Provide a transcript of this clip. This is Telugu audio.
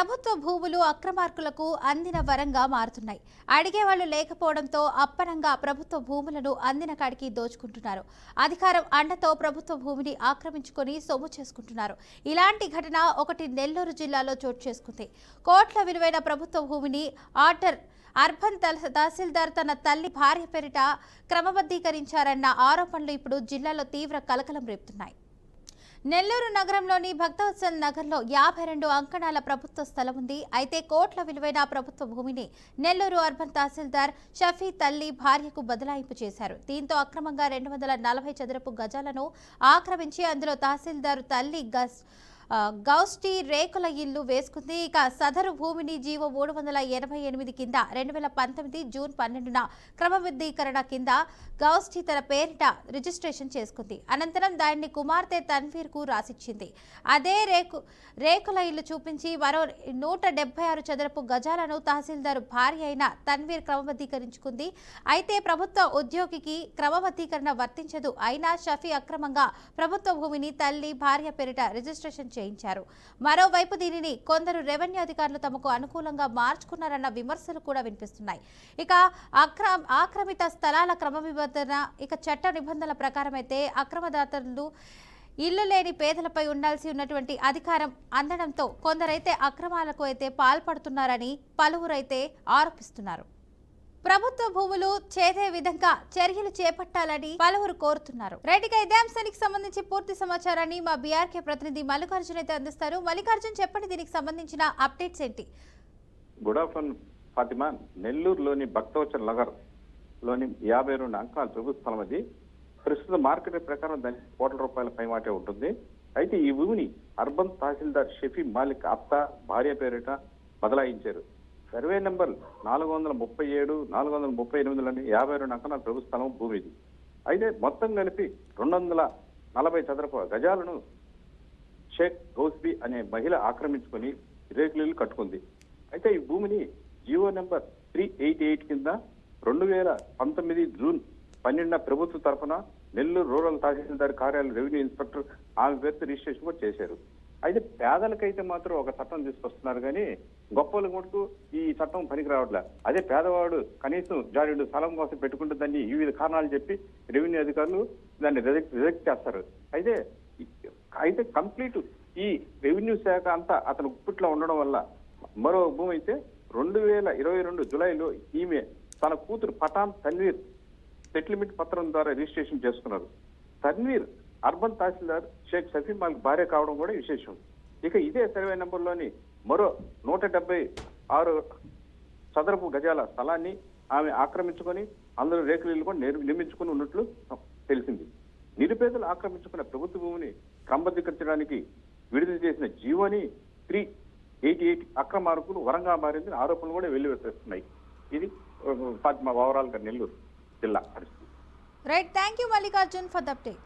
ప్రభుత్వ భూములు అక్రమార్కులకు అందిన వరంగా మారుతున్నాయి. అడిగేవాళ్లు లేకపోవడంతో అప్పనంగా ప్రభుత్వ భూములను అందిన కాడికి దోచుకుంటున్నారు. అధికారం అండతో ప్రభుత్వ భూమిని ఆక్రమించుకొని సొమ్ము చేసుకుంటున్నారు. ఇలాంటి ఘటన ఒకటి నెల్లూరు జిల్లాలో చోటు చేసుకుంది. కోట్ల విలువైన ప్రభుత్వ భూమిని అర్బన్ తహసీల్దార్ తన తల్లి భార్య పేరిట క్రమబద్ధీకరించారన్న ఆరోపణలు ఇప్పుడు జిల్లాలో తీవ్ర కలకలం రేపుతున్నాయి. నెల్లూరు నగరంలోని భక్తవత్సల్ నగర్లో 52 అంకణాల ప్రభుత్వ స్థలం ఉంది. అయితే కోట్ల విలువైన ప్రభుత్వ భూమిని నెల్లూరు అర్బన్ తహసీల్దార్ షఫీ తల్లి భార్యకు బదలాయింపు చేశారు. దీంతో అక్రమంగా 240 చదరపు గజాలను ఆక్రమించి అందులో తహసీల్దార్ తల్లి గౌస్టి రేకుల ఇల్లు వేసుకుంది. ఇక సదరు భూమిని జీవో 388 కింద 2019 జూన్ 12న క్రమబద్ధీకరణ కింద గౌస్టి తన పేరిట రిజిస్ట్రేషన్ చేసుకుంది. అనంతరం దాన్ని కుమార్తె తన్వీర్ కు రాసిచ్చింది. అదే రేకుల ఇల్లు చూపించి మరో 176 చదరపు గజాలను తహసీల్దార్ భార్య అయిన తన్వీర్ క్రమబద్ధీకరించుకుంది. అయితే ప్రభుత్వ ఉద్యోగికి క్రమబద్ధీకరణ వర్తించదు. అయినా షఫీ అక్రమంగా ప్రభుత్వ భూమిని తల్లి భార్య పేరిట రిజిస్ట్రేషన్ చేయించారు. మరోవైపు దీనిని కొందరు రెవెన్యూ అధికారులు తమకు అనుకూలంగా మార్చుకున్నారన్న విమర్శలు కూడా వినిపిస్తున్నాయి. ఇక ఆక్రమిత స్థలాల క్రమబద్ధీకరణ చట్ట నిబంధనల ప్రకారం అయితే అక్రమదాతలు ఇల్లు లేని పేదలపై ఉండాల్సి ఉన్నటువంటి అధికారం అందడంతో కొందరైతే అక్రమాలకు అయితే పాల్పడుతున్నారని పలువురైతే ఆరోపిస్తున్నారు. ప్రభుత్వ భూములు చేదే విధంగా చర్యలు చేపట్టాలని పలువురు కోరుతున్నారు. రైట్గా ఇదే అంశానికి సంబంధించి పూర్తి సమాచారాన్ని మా బీఆర్కే ప్రతినిధి మల్లికార్జున్ అయితే అందిస్తారు. మల్లికార్జున్, చెప్పండి, దీనికి సంబంధించిన అప్డేట్స్ ఏంటి? Good afternoon Fatima. నెల్లూరులోని భక్తవత్సల్ నగర్ లోని 52 అంకణాల ప్రభుత్వ స్థలం అది. ప్రస్తుత మార్కెట్ ప్రకారం దాని కోట్ల రూపాయల పైమాటే ఉంటుంది. అయితే ఈ భూమిని అర్బన్ తహసీల్దార్ షఫీ మాలిక్ అత్త భార్య పేరిట బదలాయించారు. సర్వే నెంబర్ 437, 438లోని 52 అంకణాల ప్రభుత్వ స్థలం భూమి ఇది. అయితే మొత్తం కలిపి 240 చదరపు గజాలను షేక్ గౌస్బీ అనే మహిళ ఆక్రమించుకొని రేకులు కట్టుకుంది. అయితే ఈ భూమిని జీవో నెంబర్ 388 కింద 2019 జూన్ 12న ప్రభుత్వ తరఫున నెల్లూరు రూరల్ తహసీల్దార్ కార్యాలయం రెవెన్యూ ఇన్స్పెక్టర్ ఆమె పేరుతో రిజిస్ట్రేషన్ కూడా చేశారు. అయితే పేదలకైతే మాత్రం ఒక చట్టం తీసుకొస్తున్నారు, కానీ గొప్పల మటుకు ఈ చట్టం పనికి రావట్లే. అదే పేదవాడు కనీసం జాడీడు స్థలం కోసం పెట్టుకుంటే దాన్ని వివిధ కారణాలు చెప్పి రెవెన్యూ అధికారులు దాన్ని రిజెక్ట్ చేస్తారు. అయితే కంప్లీట్ ఈ రెవెన్యూ శాఖ అంతా అతను గుప్పిట్లో ఉండడం వల్ల మరో భూమి అయితే 2022 జులైలో ఈమె తన కూతురు పఠాన్ తన్వీర్ సెటిల్మెంట్ పత్రం ద్వారా రిజిస్ట్రేషన్ చేసుకున్నారు. తన్వీర్ అర్బన్ తహసీల్దార్ షేక్ షఫీ మాలిక్ భార్య కావడం కూడా విశేషం. ఇక ఇదే సర్వే నెంబర్లోని మరో 176 చదరపు గజాల స్థలాన్ని ఆమె ఆక్రమించుకొని అందులో రేకుల ఇల్లు కూడా నిర్మించుకుని ఉన్నట్లు తెలిసింది. నిరుపేదలు ఆక్రమించుకున్న ప్రభుత్వ భూమిని క్రమబద్ధీకరించడానికి విడుదల చేసిన జీవోని 388 అక్రమార్కులు వరంగా మారిందని ఆరోపణలు కూడా వెల్లువెత్తుతున్నాయి. ఇది ఓవరాల్ గా నెల్లూరు జిల్లా పరిస్థితి. Right, thank you Mallikarjun for the update.